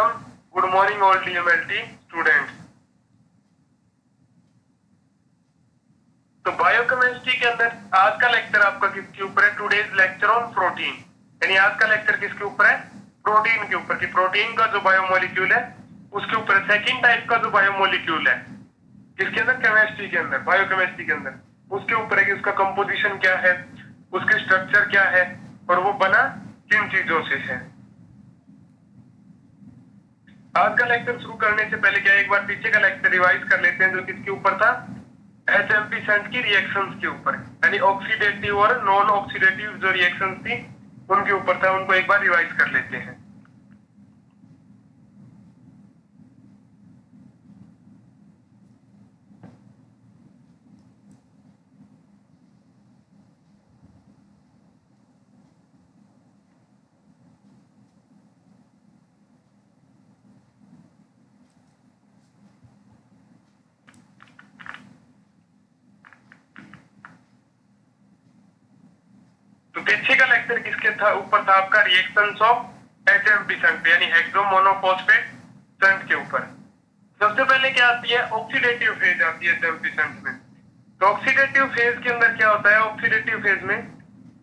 Welcome, good morning all DMLT students. तो biochemistry के अंदर आज का लेक्चर आपका किसके ऊपर है? Today's lecture on protein. यानी आज का लेक्चर किसके ऊपर है? प्रोटीन के ऊपर। कि प्रोटीन का जो बायोमोलिक्यूल है उसके ऊपर। सेकंड टाइप का जो बायोमोलिक्यूल है किसके अंदर? केमिस्ट्री के अंदर, बायोकेमिस्ट्री के अंदर, उसके ऊपर है कि उसका कंपोजिशन क्या है, उसकी स्ट्रक्चर क्या है और वो बना किन चीजों से है। आज का लेक्चर शुरू करने से पहले क्या एक बार पीछे का लेक्चर रिवाइज कर लेते हैं जो किसके ऊपर था? HMP की रिएक्शंस के ऊपर, यानी ऑक्सीडेटिव और नॉन ऑक्सीडेटिव जो रिएक्शंस थी उनके ऊपर था। उनको एक बार रिवाइज कर लेते हैं। तो पीछे का लेक्चर किसके था ऊपर था? आपका रिएक्शंस ऑफ HMP यानी हेक्सो मोनोफॉस्फेट संट के ऊपर। सबसे पहले क्या आती है? ऑक्सीडेटिव फेज आती है HMP में। तो ऑक्सीडेटिव फेज के अंदर क्या होता है? ऑक्सीडेटिव फेज में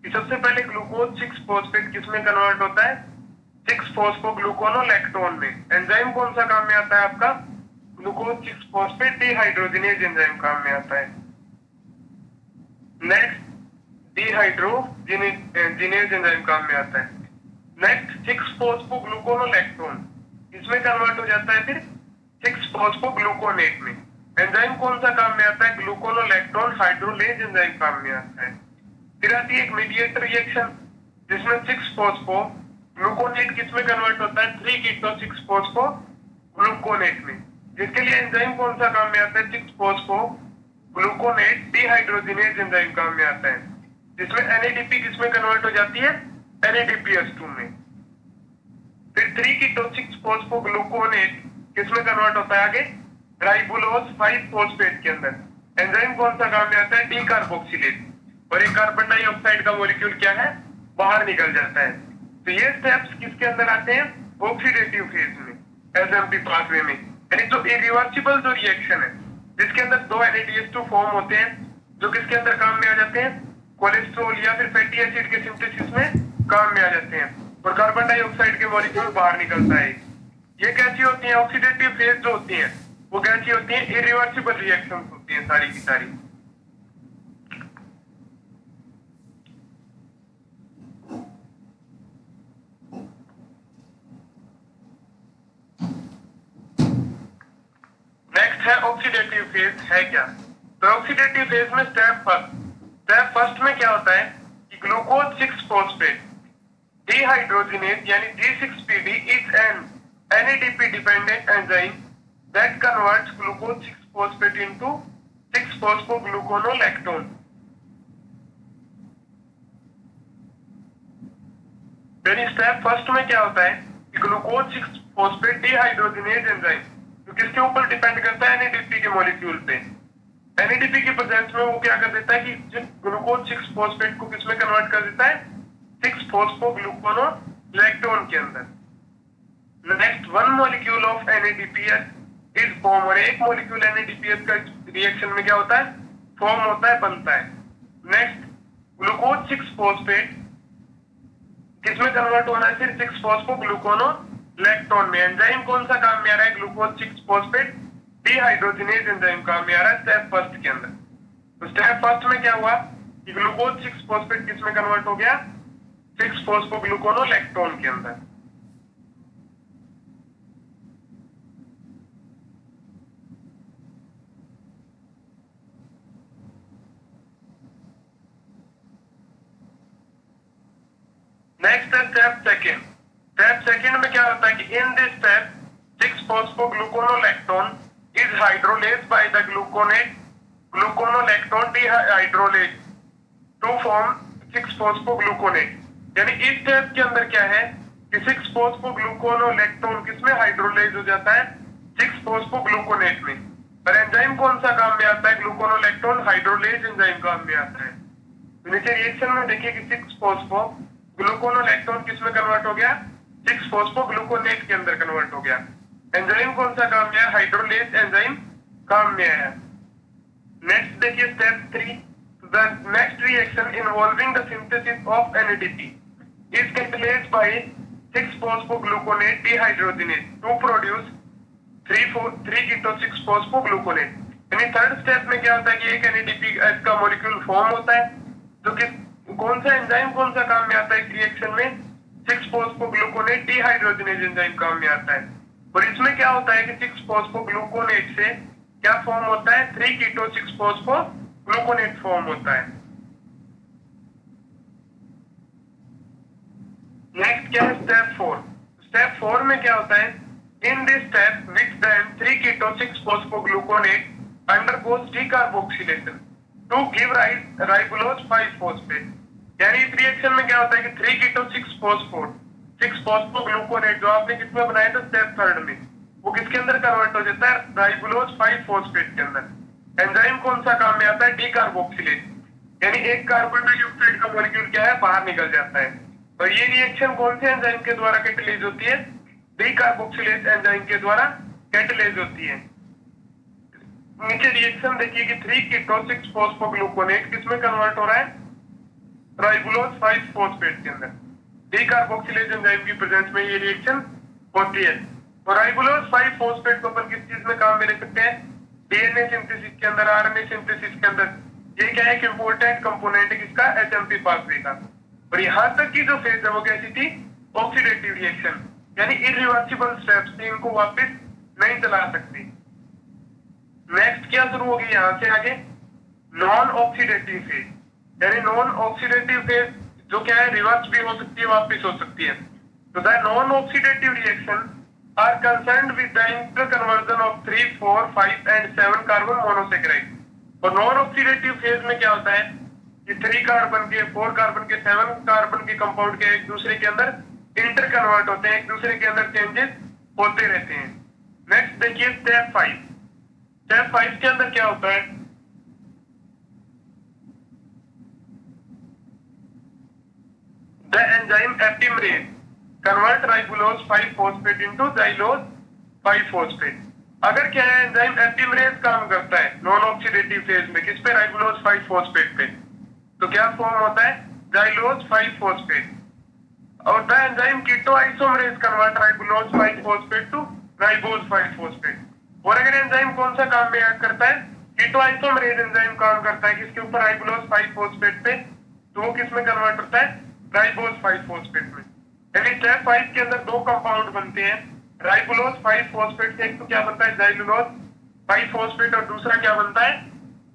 कि सबसे पहले ग्लूकोज 6 फॉस्फेट किसमें कन्वर्ट होता है? 6 फॉस्फोग्लूकोनोलैक्टोन में। एंजाइम कौन सा काम में आता है आपका? ग्लूकोज 6 फॉस्फेट डिहाइड्रोजिनेज एंजाइम काम में आता है। नेक्स्ट डिहाइड्रोजिनेज एंजाइम काम में आता है। नेक्स्ट 6 फॉस्फोग्लूकोनोलैक्टोन इसमें कन्वर्ट हो जाता है फिर 6 फॉस्फोग्लूकोनेट में। एंजाइम कौन सा काम में आता है? ग्लूकोनोलैक्टोन हाइड्रोलेज एंजाइम काम में आता है। फिर आती है एक मीडिएटर रिएक्शन जिसमें 6 फॉस्फोग्लूकोनेट किसमें कन्वर्ट होता है? 3 कीटो 6 फॉस्फोग्लूकोनेट में, जिसके लिए एंजाइम कौन सा काम में आता है? 6 फॉस्फोग्लूकोनेट डिहाइड्रोजिनेज एंजाइम काम में आता है, जिसमें NADP किसमें कन्वर्ट हो जाती है? NADPH2 में। फिर 3 कीटो 6 फॉस्फोग्लूकोनेट किसमें कन्वर्ट होता है आगे? राइबोलोज 5 फॉस्फेट के अंदर। एंजाइम कौन सा काम में आता है? डीकार्बोक्सिलेज। और एक कार्बन डाइऑक्साइड का मॉलिक्यूल क्या है? बाहर निकल जाता है। तो ये स्टेप्स किसके अंदर आते हैं? ऑक्सीडेटिव फेज में, HMP पाथवे में। यानी जो इरिवर्सिबल जो रिएक्शन है जिसके अंदर 2 NADH2 फॉर्म होते हैं, जो किसके अंदर काम में आ जाते हैं? कोलेस्ट्रॉल या फिर फैटी एसिड के सिंथेसिस में काम में आ जाते हैं और कार्बन डाइऑक्साइड के मॉलिक्यूल बाहर निकलता है। ये कैसी होती है? ऑक्सीडेटिव फेज जो होती है वो कैसी होती है? इरिवर्सिबल रिएक्शंस होती हैं सारी की सारी। नेक्स्ट है ऑक्सीडेटिव फेज है क्या? तो ऑक्सीडेटिव फेज में स्टेप फर्स्ट में क्या होता है कि ग्लूकोज 6 फॉस्फेट डिहाइड्रोजिनेज यानी G6PD is an NADP dependent enzyme that converts glucose 6 phosphate into 6 फॉस्फोग्लूकोनोलैक्टोन। यानी स्टेप फर्स्ट में क्या होता है कि ग्लूकोज 6 फॉस्फेट डिहाइड्रोजिनेज एंजाइम जो किसके ऊपर डिपेंड करता है? NADP के मॉलिक्यूल पे। NADP की प्रेजेंस में वो क्या कर देता है कि ग्लूकोज 6 फॉस्फेट को किसमें कन्वर्ट कर देता है? 6 फॉस्फोग्लूकोनोलैक्टोन के अंदर। Next 1 molecule of NADPH is form. और एक मॉलिक्यूल NADPH का रिएक्शन में क्या होता है? फॉर्म होता है, बनता है। नेक्स्ट ग्लूकोज 6 फॉस्फेट किसमें कन्वर्ट होना है? फिर 6 फॉस्फोग्लूकोनोलैक्टोन में। एंजाइम कौन सा काम में आ रहा है? ग्लूकोज 6 फॉस्फेट डिहाइड्रोजिनेज एंजाइम काम में आ रहा है स्टेप फर्स्ट के अंदर। तो स्टेप फर्स्ट में क्या हुआ कि ग्लूकोज 6 फॉस्फेट किसमें कन्वर्ट हो गया? 6 फॉस्फोग्लूकोनोलैक्टोन के अंदर। नेक्स्ट है स्टेप सेकंड। स्टेप सेकंड में क्या होता है कि in this step 6 phosphogluconolactone is hydrolase by the gluconolactone dehydrolase to form 6 phosphogluconate. यानी इस स्टेप के अंदर क्या है कि 6 फॉस्फोग्लूकोनोलैक्टोन किसमें हाइड्रोलेज हो जाता है? 6 फॉस्फोग्लूकोनेट में। और एंजाइम कौन सा काम में आता है? ग्लूकोनोलैक्टोन हाइड्रोलेज एंजाइम काम में आता है। तो नीचे रिएक्शन में देखिए कि 6 फॉस्फोग्लूकोनोलैक्टोन किसमें कन्वर्ट हो गया? 6 फॉस्फोग्लूकोनेट के अंदर कन्वर्ट हो गया। एंजाइम कौन सा काम में है? हाइड्रोलेज एंजाइम काम में है। नेक्स्ट देखिए step 3, the next reaction involving the synthesis of NADP is catalysed by 6 phosphogluconate dehydrogenase to produce 3 keto 6 phosphogluconate. यानी थर्ड स्टेप में क्या होता है कि एक एनएडीपी का मॉलिक्यूल फॉर्म होता है, जो कि कौन सा एंजाइम कौन सा काम में आता है? इस रिएक्शन में 6 फॉस्फोग्लूकोनेट डिहाइड्रोजिनेज एंजाइम काम में आता है। और इसमें क्या होता है कि 6 फॉस्फोग्लूकोनेट से क्या फॉर्म होता है? 3 कीटो 6 फॉस्फोग्लूकोनेट फॉर्म होता है। नेक्स्ट क्या है? स्टेप 4। स्टेप 4 में क्या होता है? In this step which then 3 keto 6 phosphogluconate undergoes decarboxylation to give rise ribulose 5 phosphate. यानी इस रिएक्शन में क्या होता है कि 3 कीटो 6 फॉस्फोग्लूकोनेट जो आपने किसमें बनाया था? स्टेप 3 में, वो किसके अंदर कन्वर्ट हो जाता है? राइबोलोज 5 फॉस्फेट के अंदर। एंजाइम कौन सा काम में आता है? डीकार्बोक्सिलेज। यानी एक कार्बन डाइऑक्साइड का मॉलिक्यूल क्या है? बाहर निकल जाता है। और ये रिएक्शन कौन से एंजाइम के द्वारा कैटलाइज होती है? डीकार्बोक्सिलेज एंजाइम के द्वारा कैटलाइज होती है। नीचे रिएक्शन देखिए कि 3 कीटो 6 फॉस्फोग्लूकोनेट किसमें कन्वर्ट हो रहा है? राइबोलोज 5 फॉस्फेट के अंदर। डीकार्बोक्सिलेज एंजाइम की प्रेजेंस में ये रिएक्शन होती है। और राइबोलोज 5 फॉस्फेट को अपन किस चीज में काम में ले सकते हैं? डीएनए सिंथेसिस के अंदर, आरएनए सिंथेसिस के अंदर। ये क्या है? एक इंपॉर्टेंट कंपोनेंट है किसका? एचएमपी पाथवे का। और यहां तक की जो फेज है वो कैसी थी? ऑक्सीडेटिव रिएक्शन, यानी इरिवर्सिबल स्टेप्स थी, इनको वापस नहीं चला सकती। नेक्स्ट क्या शुरू होगी यहां से आगे? Non oxidative phase. यानी नॉन ऑक्सीडेटिव फेज जो क्या है? रिवर्स भी हो सकती है, वापस हो सकती है। तो the non oxidative reaction are concerned with the interconversion of 3, 4, 5 and 7 carbon monosaccharide. और नॉन ऑक्सीडेटिव फेज में क्या होता है कि 3 कार्बन के, 4 कार्बन के, 7 कार्बन के कंपाउंड के एक दूसरे के अंदर इंटर कन्वर्ट होते हैं, एक दूसरे के अंदर चेंजेस होते रहते हैं। नेक्स्ट देखिए स्टेप 5। स्टेप 5 के अंदर क्या होता है? The enzyme epimerase convert ribulose 5 phosphate into xylose 5 phosphate. अगर क्या है? एंजाइम एपिमरेज काम करता है नॉन ऑक्सीडेटिव फेज में, किस पे? राइबोलोज 5 फॉस्फेट पे। तो क्या फॉर्म होता है? Xylose 5 phosphate. और the enzyme keto isomerase convert ribulose 5 phosphate to ribose 5 phosphate. और अगर एंजाइम कौन सा काम में करता है? कीटो आइसोमरेज एंजाइम काम करता है किसके ऊपर? राइबोलोज 5 फॉस्फेट पे। तो वो किस में कन्वर्ट होता है? राइबोज 5 फॉस्फेट में। यानी स्टेप 5 के अंदर 2 कंपाउंड बनते हैं राइबोलोज 5 फॉस्फेट से। एक तो क्या बनता है? जाइलोलोज 5 फॉस्फेट, और दूसरा क्या बनता है?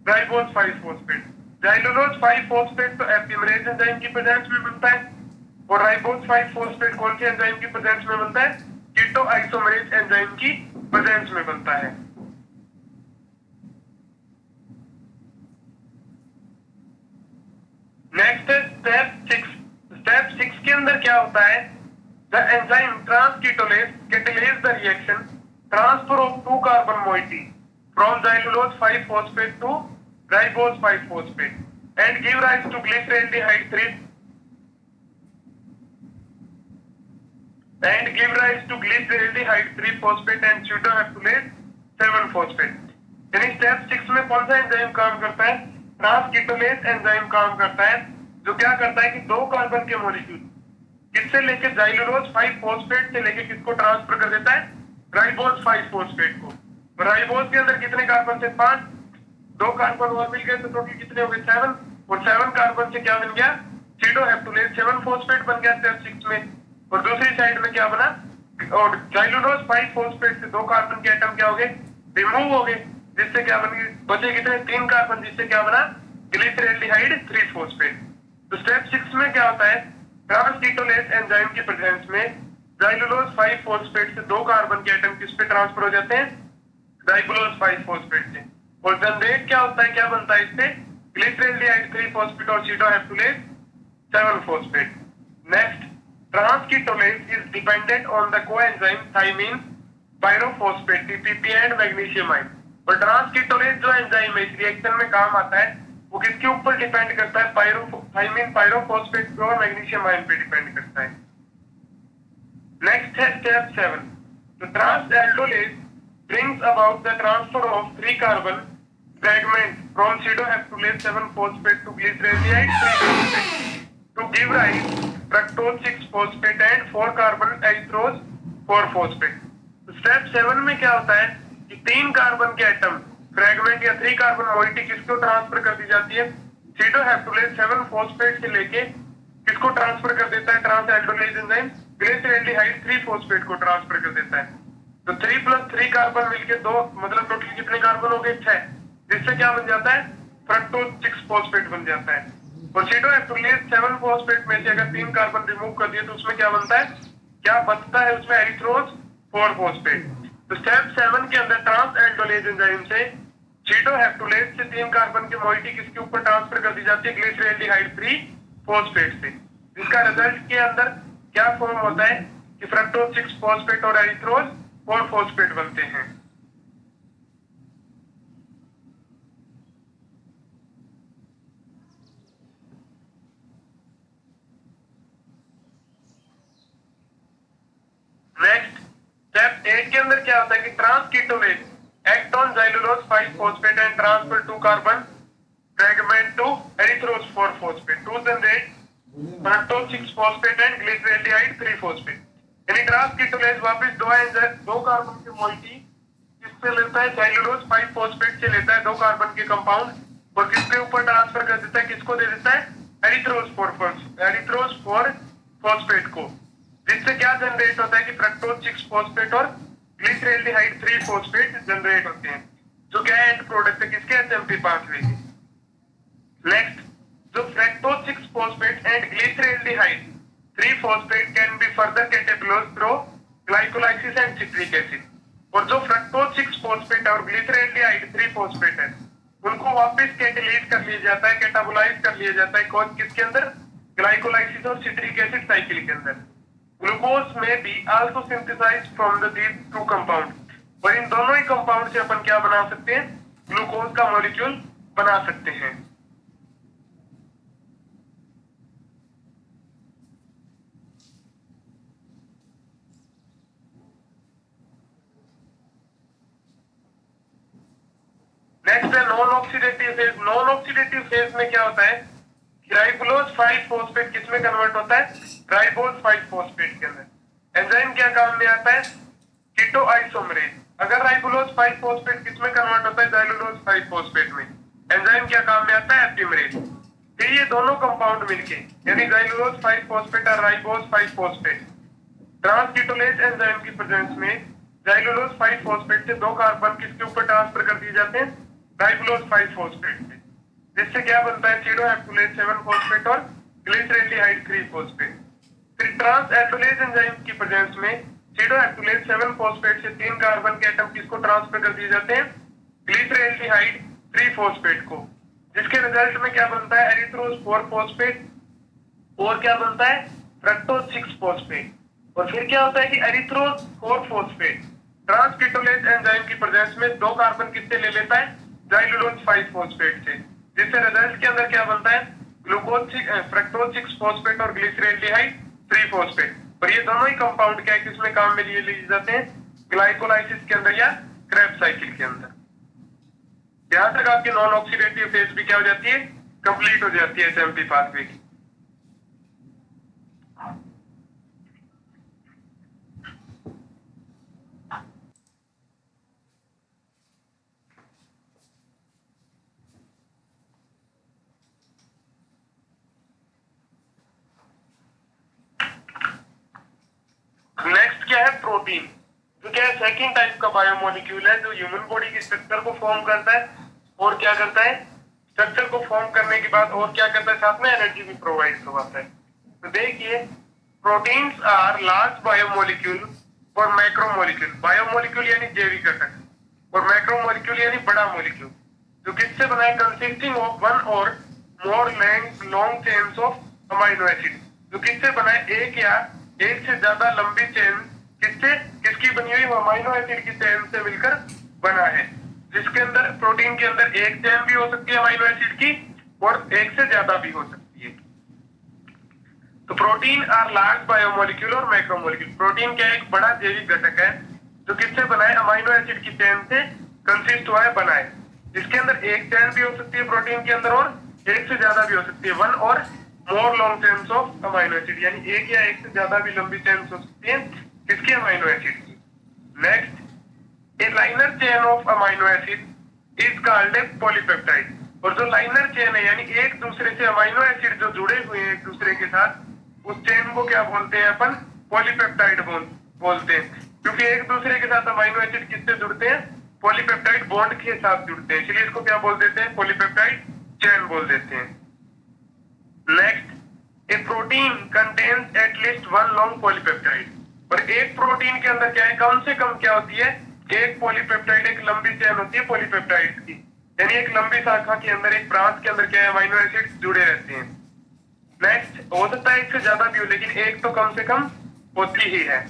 Ribose 5 phosphate. जाइलोलोज 5 फॉस्फेट तो एपिमरेज एंजाइम की प्रेजेंस में बनता है, और राइबोज 5 फॉस्फेट कौन सी एंजाइम की प्रेजेंस में बनता है? कीटो आइसोमरेज एंजाइम की प्रेजेंस में बनता है। नेक्स्ट है स्टेप 6। स्टेप 6 के अंदर क्या होता है? The enzyme transketolase catalyse the reaction transfer of 2 carbon moiety from xylulose 5 phosphate to ribose 5 phosphate and give rise to glyceraldehyde 3 phosphate and pseudoheptulase 7 phosphate। यानी स्टेप 6 में कौन सा एंजाइम काम करता है? ट्रांसकीटोलेज एंजाइम काम करता है, जो क्या करता है कि 2 कार्बन के मॉलिक्यूल किससे लेके जाइलोलोज 5 फॉस्फेट से लेके किसको ट्रांसफर कर देता है? राइबोज 5 फॉस्फेट को। राइबोज के अंदर कितने कार्बन थे? 5। 2 कार्बन और मिल गए तो टोटल कितने हो गए? 7। और 7 कार्बन से क्या बन गया? सीडोहेप्टुलेज 7 फॉस्फेट बन गया स्टेप 6 में। और दूसरी साइड में क्या बना? और जाइलोलोज 5 फॉस्फेट से 2 कार्बन के एटम क्या हो गए? रिमूव हो गए, जिससे क्या बन गए? बचे कितने? 3 कार्बन, जिससे क्या बना? Glyceraldehyde 3 phosphate. तो स्टेप 6 में क्या होता है? ट्रांसकीटोलेज एंजाइम की प्रेजेंस में जाइलोलोज 5 फॉस्फेट से 2 कार्बन के एटम किस पे ट्रांसफर हो जाते हैं? राइबोलोज 5 फॉस्फेट से। और जनरेट क्या होता है? क्या बनता है इससे? ग्लिसरॉल्डिहाइड 3 फॉस्फेट और sedoheptulose 7 phosphate. Next, transketolase is dependent on the coenzyme thiamine pyrophosphate TPP and magnesium ion. और ट्रांसकीटोलेज जो एंजाइम है इस रिएक्शन में काम आता है, वो किसके ऊपर डिपेंड करता है? थाइमिन पायरोफॉस्फेट और मैग्नीशियम आयन पे डिपेंड करता है। नेक्स्ट है स्टेप 7. तो transaldolase brings about the transfer of 3 carbon fragment from pseudoheptulase 7 phosphate to glyceraldehyde 3 phosphate to give rise fructose 6 phosphate and 4 carbon erythrose 4 phosphate. तो step 7 में क्या होता है कि 3 कार्बन के एटम फ्रेगमेंट या 3 कार्बन मोइटी किसको ट्रांसफर कर दी जाती है, pseudoheptulase 7 phosphate से लेके किसको ट्रांसफर कर देता है, ट्रांस एल्डोलेज एंजाइम ग्लिसरैल्डिहाइड 3 phosphate को ट्रांसफर कर देता है. तो 3 + 3 कार्बन मिलके 2, मतलब टोटल कितने कार्बन हो गए, 6, जिससे क्या बन जाता है, फ्रक्टोज 6 फॉस्फेट बन जाता है. और pseudoheptulase 7 फॉस्फेट में से अगर 3 कार्बन रिमूव कर दिए तो उसमें क्या बनता है, क्या बचता है उसमें, एरिथ्रोज 4 फॉस्फेट. तो स्टेप 7 के अंदर ट्रांस एल्डोलेज एंजाइम से pseudoheptulase से 3 कार्बन की मोइटी किसके ऊपर ट्रांसफर कर दी जाती है, ग्लिसरैल्डिहाइड 3 फॉस्फेट से, जिसका रिजल्ट के अंदर क्या फॉर्म होता है कि फ्रक्टोज 6 फॉस्फेट और एरिथ्रोज 4 फॉस्फेट बनते हैं. नेक्स्ट स्टेप 8 के अंदर क्या होता है कि transketolase act on xylulose 5 phosphate and transfer 2 carbon fragment to erythrose 4 phosphate to generate fructose 6 phosphate and glyceraldehyde 3 phosphate. यानी ट्रांसकीटोनेज वापस 2 कार्बन की मोइटी किससे लेता है, ज़ाइलुलोज 5 फॉस्फेट से लेता है 2 कार्बन के कंपाउंड और किसके ऊपर ट्रांसफर कर देता है, किसको दे देता है, एरिथ्रोज 4 फॉस्फेट को, जिससे क्या जनरेट होता है कि फ्रक्टोज 6 फॉस्फेट और ग्लिसरैल्डिहाइड 3 फॉस्फेट जनरेट होते हैं, जो क्या एंड प्रोडक्ट है किसके, एचएमपी पाथवे के. नेक्स्ट, जो fructose 6 phosphate and glyceraldehyde 3 phosphate can be further catabolized through glycolysis and citric acid. और जो फ्रक्टोज 6 phosphate और ग्लिसरैल्डिहाइड 3 phosphate है, उनको वापस कैटालाइज कर लिया जाता है, कैटाबोलाइज कर लिया जाता है, कौन किसके अंदर, ग्लाइकोलाइसिस और सिट्रिक एसिड साइकिल के अंदर. ग्लूकोज में भी also synthesized from the these 2 compound. और इन दोनों ही कंपाउंड से अपन क्या बना सकते हैं, ग्लूकोज का मॉलिक्यूल बना सकते हैं. नेक्स्ट है non oxidative phase. Non oxidative phase में क्या होता है, राइबोलोज 5 फॉस्फेट किसमें कन्वर्ट होता है, राइबोज 5 फॉस्फेट के अंदर. एंजाइम क्या काम में आता है, कीटो आइसोमरेज. अगर राइबोलोज 5 फॉस्फेट किसमें कन्वर्ट होता है, ज़ाइलुलोज 5 फॉस्फेट में, एंजाइम क्या काम में आता है, एपिमरेज. फिर ये दोनों कंपाउंड मिलके यानी ज़ाइलुलोज 5 फॉस्फेट और राइबोज 5 फॉस्फेट ट्रांसकीटोलेज एंजाइम की प्रेजेंस में ज़ाइलुलोज 5 फॉस्फेट से 2 कार्बन किसके ऊपर ट्रांसफर कर दिए जाते हैं, राइबोलोज 5 फॉस्फेट से, जिससे क्या बनता है, pseudoheptulase 7 फॉस्फेट और ग्लिसरैल्डिहाइड 3 फॉस्फेट. फिर ट्रांस एल्डोलेज एंजाइम की प्रेजेंस में pseudoheptulase 7 फॉस्फेट से 3 कार्बन के एटम किसको ट्रांसफर कर दिए जाते हैं, ग्लिसरैल्डिहाइड 3 फॉस्फेट को, जिसके रिजल्ट में क्या बनता है, एरिथ्रोज 4 फॉस्फेट और क्या बनता है, फ्रक्टोज 6 फॉस्फेट. और फिर क्या होता है कि एरिथ्रोज 4 फॉस्फेट ट्रांसकीटोलेज एंजाइम की प्रेजेंस में 2 कार्बन किससे ले लेता है, ज़ाइलुलोज 5 फॉस्फेट से, जिससे रिजल्ट के अंदर क्या बनता है, ग्लूकोज फ्रक्टोज 6 फॉस्फेट और ग्लिसरैल्डिहाइड 3 फॉस्फेट. और ये दोनों ही कंपाउंड क्या है, किसमें काम में लिए जाते हैं, ग्लाइकोलाइसिस के अंदर या क्रेब्स साइकिल के अंदर. यहां तक आपकी नॉन ऑक्सीडेटिव फेज भी क्या हो जाती है, कंप्लीट हो जाती है एचएमपी पाथवे की. नेक्स्ट क्या है, प्रोटीन, जो क्या है सेकंड टाइप का बायोमोलिक्यूल है, जो ह्यूमन बॉडी की स्ट्रक्चर को फॉर्म करता है और क्या करता है, स्ट्रक्चर को फॉर्म करने के बाद और क्या करता है, साथ में एनर्जी भी प्रोवाइड करवाता है. तो देखिए, प्रोटीन्स आर लार्ज बायोमोलिक्यूल और मैक्रोमोलिक्यूल. बायोमोलिक्यूल यानी जैविक घटक और मैक्रोमोलिक्यूल यानी बड़ा मोलिक्यूल, जो किससे बना है, कंसिस्टिंग ऑफ वन और more long chains of amino acid. जो किससे बना है, एक या एक से ज्यादा लंबी चेन किससे, किसकी बनी हुई, अमाइनो एसिड की चेन से मिलकर बना है, जिसके अंदर प्रोटीन के अंदर एक चेन भी हो सकती है अमाइनो एसिड की और एक से ज्यादा भी हो सकती है. तो प्रोटीन आर लार्ज बायोमोलिक्यूल और मैक्रोमोलिक्यूल। प्रोटीन क्या है? एक बड़ा जैविक घटक है जो किससे बना है? अमाइनो एसिड की चेन से कंसिस्ट हुआ है, बना है, जिसके अंदर एक चेन भी हो सकती है प्रोटीन के अंदर और एक से ज्यादा भी हो सकती है, वन और more long chains of amino acid, यानी एक या एक से ज्यादा भी लंबी चेन्स हो सकती है किसकी? अमाइनो एसिड की। Next, A liner chain of amino acid is called a polypeptide. और जो लाइनर चेन है यानी एक दूसरे से अमाइनो एसिड जो जुड़े हुए हैं एक दूसरे के साथ, उस चेन को क्या बोलते हैं? अपन पॉलीपेप्टाइड बोलते हैं, क्योंकि एक दूसरे के साथ अमाइनो एसिड किससे जुड़ते हैं? पॉलीपेप्टाइड बॉन्ड के साथ जुड़ते हैं, इसलिए इसको क्या बोल देते हैं? पॉलीपेप्टाइड चेन बोल देते हैं। Next, A protein contains at least one long polypeptide. और एक प्रोटीन के अंदर क्या है? कम से कम क्या होती है? एक पॉलीपेप्टाइड, एक लंबी चेन होती है पॉलीपेप्टाइड की, यानी एक लंबी शाखा के अंदर, एक ब्रांच के अंदर क्या है? अमाइनो एसिड जुड़े रहते हैं। नेक्स्ट, हो सकता है एक से ज्यादा भी हो, लेकिन एक तो कम से कम होती ही है।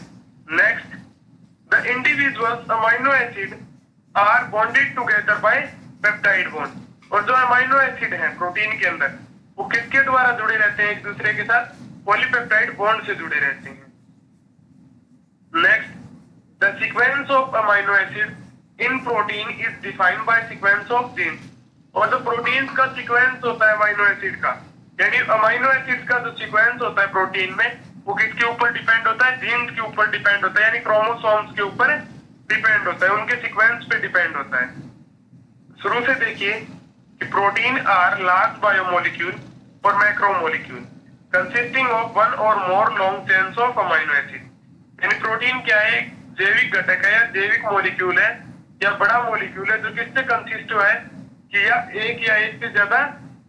Next, the individuals amino acid are bonded together by peptide bond. और जो अमाइनो एसिड है प्रोटीन के अंदर, वो किसके द्वारा जुड़े रहते हैं एक दूसरे के साथ? पॉलीपेप्टाइड बॉन्ड से जुड़े रहते हैं। Next, the sequence of amino acid in protein is defined by sequence of genes. और जो प्रोटीन का सीक्वेंस होता है अमाइनो एसिड का, यानी अमाइनो एसिड का जो सीक्वेंस होता है प्रोटीन में, वो किसके ऊपर डिपेंड होता है? जीन्स के ऊपर डिपेंड होता है, यानी क्रोमोसोम्स के ऊपर डिपेंड होता है, उनके सीक्वेंस पे डिपेंड होता है। शुरू से देखिए कि प्रोटीन आर लार्ज बायोमोलिक्यूल और मैक्रोमोलिक्यूल कंसिस्टिंग ऑफ वन और more long chains of amino acid. यानी प्रोटीन क्या है? एक जैविक घटक है या जैविक मॉलिक्यूल है या बड़ा मॉलिक्यूल है जो किससे कंसिस्ट हुआ है? कि या एक से ज्यादा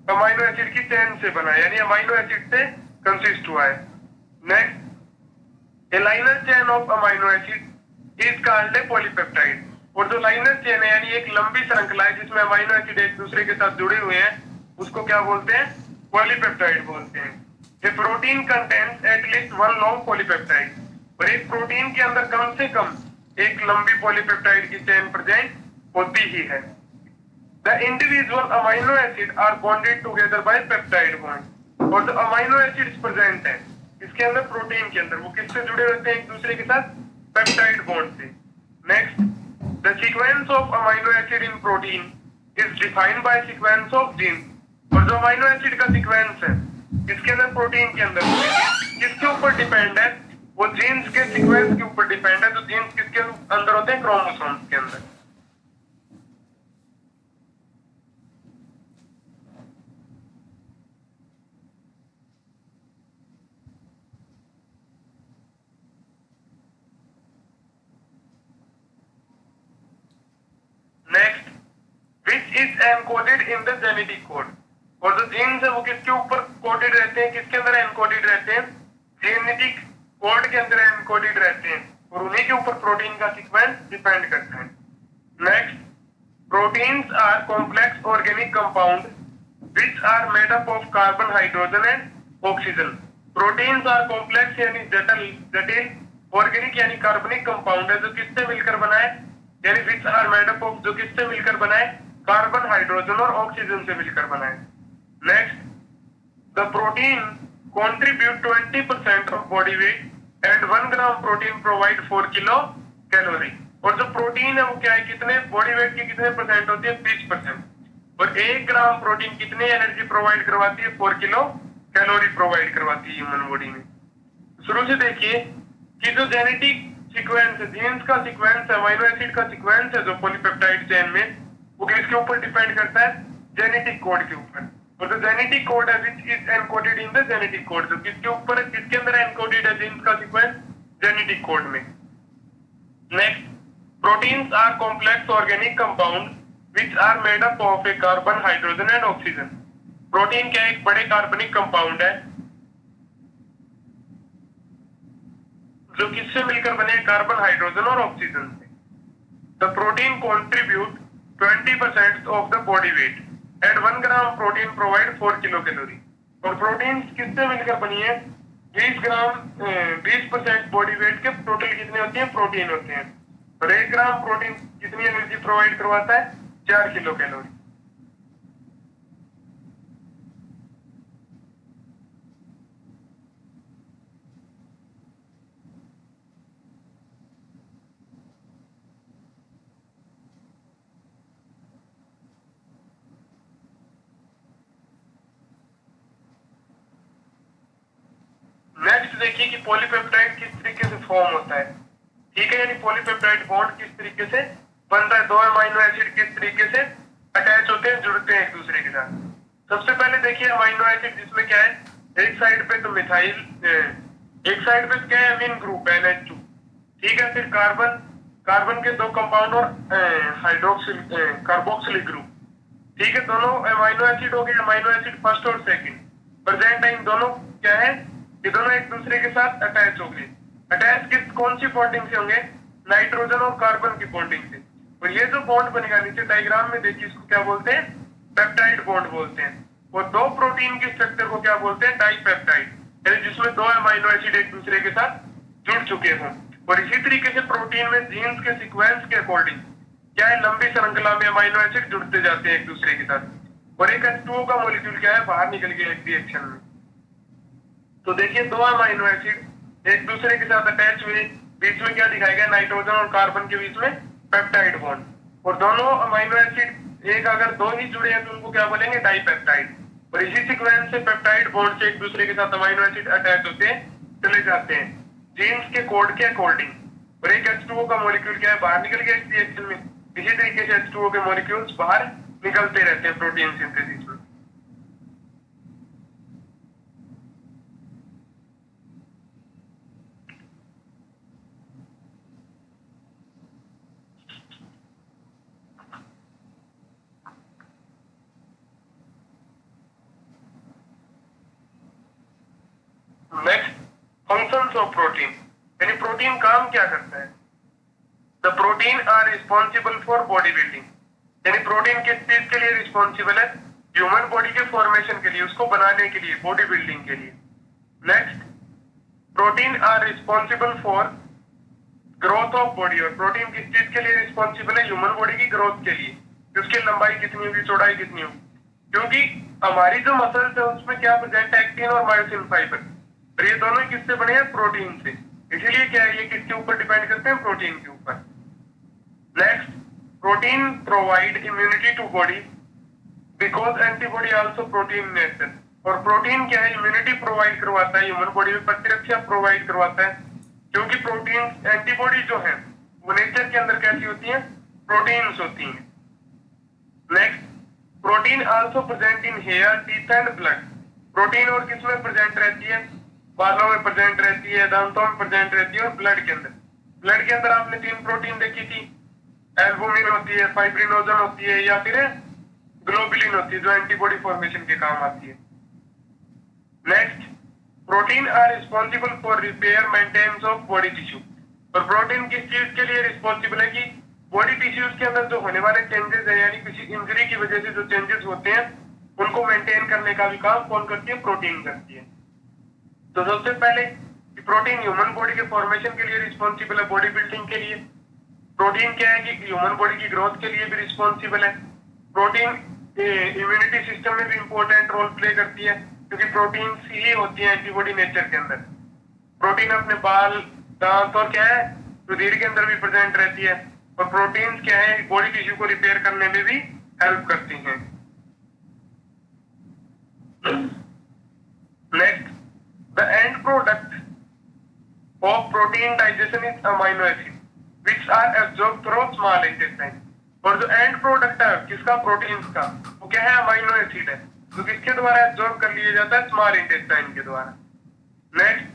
अमाइनो एसिड की चेन से बना है, यानी अमाइनो एसिड से कंसिस्ट हुआ है। Next, A liner chain of amino acid is called a polypeptide. और जो लाइनर चेन है यानी एक लंबी श्रृंखला है जिसमें अमाइनो एसिड एक दूसरे के साथ जुड़े हुए हैं, उसको क्या बोलते हैं? पॉलीपेप्टाइड बोलते हैं। A protein contains at least one long polypeptide. और एक प्रोटीन के अंदर कम से कम एक लंबी पॉलीपेप्टाइड की चेन प्रेजेंट होती ही है। The individual amino acid are bonded together by peptide bond. और जो अमाइनो एसिड्स प्रेजेंट है इसके अंदर, प्रोटीन के अंदर, वो किससे जुड़े होते हैं एक दूसरे के साथ? पेप्टाइड बॉन्ड से। Next, the sequence of amino acid in protein is defined by sequence of gene. और जो अमाइनो एसिड का सीक्वेंस है इसके अंदर, प्रोटीन के अंदर, किसके ऊपर डिपेंड है? वो जीन्स के सीक्वेंस के ऊपर डिपेंड है। तो जीन्स किसके अंदर होते हैं? क्रोमोसोम्स के अंदर। Next, which is encoded in the genetic code. और जो जीन्स है वो किसके ऊपर कोडेड रहते हैं? किसके अंदर एनकोडेड रहते हैं? जेनेटिक कोड के अंदर एनकोडेड रहते हैं, और उन्हीं के ऊपर प्रोटीन का सीक्वेंस डिपेंड करता है। Next, proteins are complex organic compound which are made up of carbon, hydrogen and oxygen. Proteins are complex यानी जटिल, ऑर्गेनिक यानी कार्बनिक कंपाउंड है जो किससे मिलकर बना है? यानी which are made up of, जो किससे मिलकर बना है? कार्बन, हाइड्रोजन और ऑक्सीजन से मिलकर बना है। Next, the protein contribute 20% of body weight and 1 gram protein provide 4 kilo calorie. और जो प्रोटीन है वो क्या है? कितने बॉडी वेट की कितने परसेंट होती है? 20%। और 1 ग्राम प्रोटीन कितनी एनर्जी प्रोवाइड करवाती है? 4 किलो कैलोरी प्रोवाइड करवाती है ह्यूमन बॉडी में। शुरू से देखिए कि जो जेनेटिक सीक्वेंस है, जीन्स का सीक्वेंस है, अमीनो एसिड का सीक्वेंस है जो पॉलीपेप्टाइड चेन में, वो किसके ऊपर डिपेंड करता है? जेनेटिक कोड के ऊपर। और जो जेनेटिक कोड है which is encoded in the genetic code, जो किसके ऊपर, किसके अंदर एनकोडेड है जीन्स का सीक्वेंस? जेनेटिक कोड में। Next, proteins are complex organic compound which are made up of a carbon, hydrogen and oxygen. Protein क्या एक बड़े कार्बनिक कंपाउंड है जो किससे मिलकर बने? कार्बन, हाइड्रोजन और ऑक्सीजन से। The protein contribute 20% of the body weight and 1 gram protein provide 4 kilo calorie. और प्रोटीन किससे मिलकर बनी है? 20% बॉडी वेट के टोटल कितने होते हैं? प्रोटीन होते हैं। और 1 ग्राम प्रोटीन कितनी एनर्जी प्रोवाइड करवाता है? 4 किलो कैलोरी। नेक्स्ट देखिए कि पॉलीपेप्टाइड किस तरीके से फॉर्म होता है, ठीक है, यानी पॉलीपेप्टाइड बॉन्ड किस तरीके से बनता है, दो अमीनो एसिड किस तरीके से अटैच होते हैं, जुड़ते हैं एक दूसरे के साथ। सबसे पहले देखिए अमीनो एसिड जिसमें क्या है, एक साइड पे तो मिथाइल, एक साइड पे क्या है अमीन ग्रुप है NH2, ठीक है, फिर कार्बन, कार्बन के दो कंपाउंड और हाइड्रोक्सिल कार्बोक्सिलिक ग्रुप, ठीक है, दोनों अमीनो एसिड हो गए, अमीनो एसिड फर्स्ट और सेकंड, प्रेजेंट टाइम दोनों क्या है, ये दोनों एक दूसरे के साथ अटैच हो गए। अटैच किस कौन सी बॉन्डिंग से होंगे, नाइट्रोजन और कार्बन की बॉन्डिंग से। और ये जो बॉन्ड बनेगा नीचे डायग्राम में देखिए, इसको क्या बोलते हैं, पेप्टाइड बॉन्ड बोलते हैं। और दो प्रोटीन के स्ट्रक्चर को क्या बोलते हैं, डाइपेप्टाइड, यानी जिसमें दो अमीनो एसिड एक दूसरे के साथ जुड़ चुके हों। और इसी तरीके से प्रोटीन में जीन्स के सीक्वेंस के अकॉर्डिंग क्या है, लंबी श्रृंखला में अमीनो एसिड जुड़ते जाते हैं एक दूसरे के साथ। और एक H2O का मॉलिक्यूल क्या है, बाहर निकल गया एक रिएक्शन में। तो देखिए दो अमीनो एसिड एक दूसरे के साथ अटैच हुए, बीच में क्या दिखाया गया, नाइट्रोजन और कार्बन के बीच में पेप्टाइड बॉन्ड। और दोनों अमीनो एसिड एक अगर दो ही जुड़े हैं तो उनको क्या बोलेंगे, डाइपेप्टाइड। और इसी सीक्वेंस से पेप्टाइड बॉन्ड से एक दूसरे के साथ अमीनो एसिड अटैच होते हैं, चले जाते हैं जीन्स के कोड के अकॉर्डिंग। और एक H2O का मॉलिक्यूल क्या है, बाहर निकल गया इस रिएक्शन में। इसी तरीके से H2O के मॉलिक्यूल्स बाहर निकलते रहते हैं प्रोटीन सिंथेसिस में। नेक्स्ट, फंक्शंस ऑफ प्रोटीन, यानी प्रोटीन काम क्या करता है। The protein are responsible for body building, यानी प्रोटीन किस चीज के लिए रिस्पॉन्सिबल है, ह्यूमन बॉडी के फॉर्मेशन के लिए, उसको बनाने के लिए, बॉडी बिल्डिंग के लिए। Next, protein are responsible for growth of body, और प्रोटीन किस चीज के लिए रिस्पॉन्सिबल है, ह्यूमन बॉडी की ग्रोथ के लिए, उसकी लंबाई कितनी होगी, चौड़ाई कितनी होगी। क्योंकि हमारी जो मसल्स है उसमें क्या प्रेजेंट है, एक्टिन और मायोसिन फाइबर, और ये दोनों किससे बने हैं, प्रोटीन से। इसीलिए क्या है, ये किसके ऊपर डिपेंड करते हैं, प्रोटीन के ऊपर। Next, protein provide immunity to body because antibody also protein nature, और प्रोटीन क्या है, इम्यूनिटी प्रोवाइड करवाता है, ह्यूमन बॉडी में प्रतिरक्षा प्रोवाइड करवाता है, क्योंकि प्रोटीन एंटीबॉडी जो है वो नेचर के अंदर कैसी होती है, प्रोटीन्स होती हैं। Next, protein also present in hair, teeth and blood, protein और किसमें प्रेजेंट रहती है, बालों में प्रेजेंट रहती है, दांतों में प्रेजेंट रहती है, और ब्लड के अंदर। ब्लड के अंदर आपने 3 प्रोटीन देखी थी, एल्बुमिन होती है, फाइब्रिनोजन होती है, या फिर ग्लोबुलिन होती है, जो एंटीबॉडी फॉर्मेशन के काम आती है। Next, protein are responsible for repair maintenance of body tissue, और प्रोटीन किस चीज के लिए रिस्पॉन्सिबल है, कि बॉडी टिश्यूज के अंदर जो होने वाले चेंजेस है, यानी किसी इंजरी की वजह से जो चेंजेस होते हैं उनको मेंटेन करने का भी काम कौन करती है, प्रोटीन करती है। तो सबसे पहले प्रोटीन ह्यूमन बॉडी के फॉर्मेशन के लिए रिस्पॉन्सिबल है, बॉडी बिल्डिंग के लिए। प्रोटीन क्या है कि ह्यूमन बॉडी की ग्रोथ के लिए भी रिस्पॉन्सिबल है। प्रोटीन इम्यूनिटी सिस्टम में भी इंपॉर्टेंट रोल प्ले करती है, क्योंकि प्रोटीन ही होती है एंटीबॉडी नेचर के अंदर। प्रोटीन अपने बाल, दांत और क्या है, रुधिर के अंदर भी प्रेजेंट रहती है। और प्रोटीन क्या है, बॉडी टिश्यू को रिपेयर करने में भी हेल्प करती हैं। Next, the end product of protein digestion is amino acid which are absorbed through small intestine, और जो एंड प्रोडक्ट है किसका, प्रोटीन्स का, वो क्या है, अमीनो एसिड है, जो किसके द्वारा एब्जॉर्ब कर लिया जाता है, स्मॉल इंटेस्टाइन के द्वारा। Next,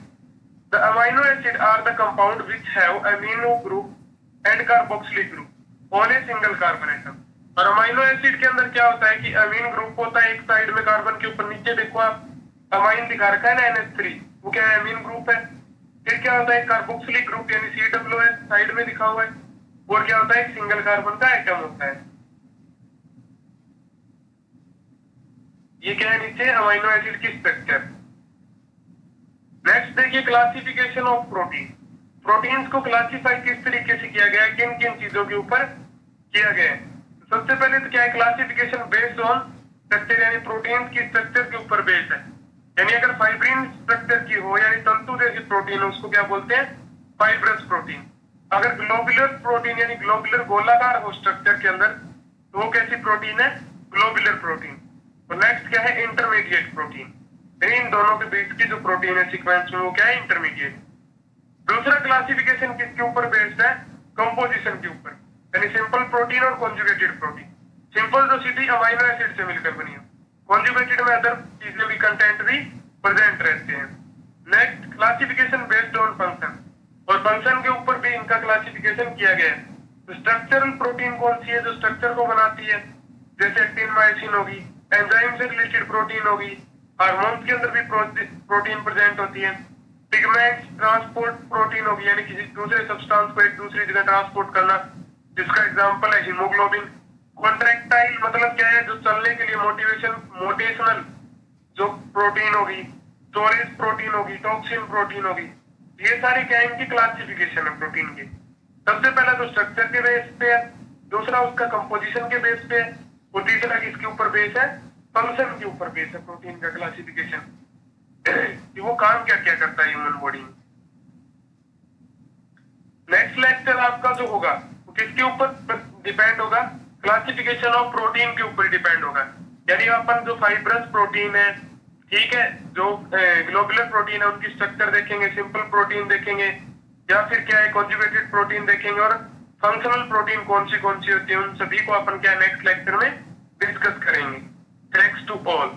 the amino acid are the compound which have amino group and carboxylic group on a single carbon atom, और अमीनो एसिड के अंदर क्या होता है कि अमीन ग्रुप होता है एक साइड में, कार्बन के ऊपर, नीचे देखो आप अमाइन दिखा रखा है ना NH3, वो क्या है, अमीन ग्रुप है। फिर क्या होता है, कार्बोक्सिलिक ग्रुप यानी COOH साइड में दिखा हुआ है, और क्या होता है, एक सिंगल कार्बन का एटम होता है। ये क्या है नीचे, अमीनो एसिड की स्ट्रक्चर। नेक्स्ट देखिए, क्लासिफिकेशन ऑफ प्रोटीन, प्रोटीन्स को क्लासिफाई किस तरीके से किया गया है, किन किन चीजों के ऊपर किया गया है। सबसे पहले तो क्या है, क्लासिफिकेशन बेस्ड ऑन स्ट्रक्चर, यानी प्रोटीन की स्ट्रक्चर के ऊपर बेस्ड है। यानी अगर फाइब्रिन स्ट्रक्चर की हो, यानी तंतु जैसी प्रोटीन हो, उसको क्या बोलते हैं, फाइब्रस प्रोटीन। अगर ग्लोबुलर प्रोटीन यानी ग्लोबुलर गोलाकार हो स्ट्रक्चर के अंदर, तो वो कैसी प्रोटीन है, ग्लोबुलर प्रोटीन। और नेक्स्ट क्या है, इंटरमीडिएट प्रोटीन, यानी इन दोनों के बीच की जो प्रोटीन है सीक्वेंस में वो क्या है, इंटरमीडिएट। दूसरा क्लासिफिकेशन किसके ऊपर बेस्ड है, कंपोजिशन के ऊपर, यानी सिंपल प्रोटीन और कॉन्जुगेटेड प्रोटीन। सिंपल जो सीधी अमाइनो एसिड से मिलकर बनी हो, कॉन्जुगेटेड में अदर चीजें भी कंटेंट भी प्रेजेंट रहते हैं। Next classification based on function, और फंक्शन के ऊपर भी इनका क्लासिफिकेशन किया गया है। स्ट्रक्चरल प्रोटीन कौन सी है जो स्ट्रक्चर को बनाती है, जैसे एक्टिन मायोसिन होगी, एंजाइम से रिलेटेड प्रोटीन होगी, हार्मोन्स के अंदर भी प्रोटीन प्रेजेंट होती है। पिगमेंट ट्रांसपोर्ट प्रोटीन होगी, यानी किसी दूसरे सब्सटेंस को एक दूसरी जगह ट्रांसपोर्ट करना, जिसका एग्जांपल है हीमोग्लोबिन। कॉन्ट्रैक्टाइल मतलब क्या है, जो चलने के लिए मोटिवेशनल जो प्रोटीन होगी, स्टोरेज प्रोटीन होगी, टॉक्सिन प्रोटीन होगी। ये सारी क्या है, इनकी क्लासिफिकेशन है प्रोटीन की। सबसे पहला तो स्ट्रक्चर के बेस पे है, दूसरा उसका कंपोजिशन के बेस पे है, और तीसरा किसके ऊपर बेस है, फंक्शन के ऊपर बेस है प्रोटीन का क्लासिफिकेशन, कि वो काम क्या क्या करता है ह्यूमन बॉडी में। नेक्स्ट लेक्चर आपका जो होगा वो किसके ऊपर डिपेंड होगा, क्लासिफिकेशन ऑफ प्रोटीन के ऊपर डिपेंड होगा। यानी अपन जो फाइब्रस प्रोटीन है, ठीक है, जो ग्लोबुलर प्रोटीन है, उनकी स्ट्रक्चर देखेंगे, सिंपल प्रोटीन देखेंगे, या फिर क्या है कॉन्जुगेटेड प्रोटीन देखेंगे, और फंक्शनल प्रोटीन कौन सी होती है, उन सभी को अपन क्या नेक्स्ट लेक्चर में डिस्कस करेंगे। Thanks to all.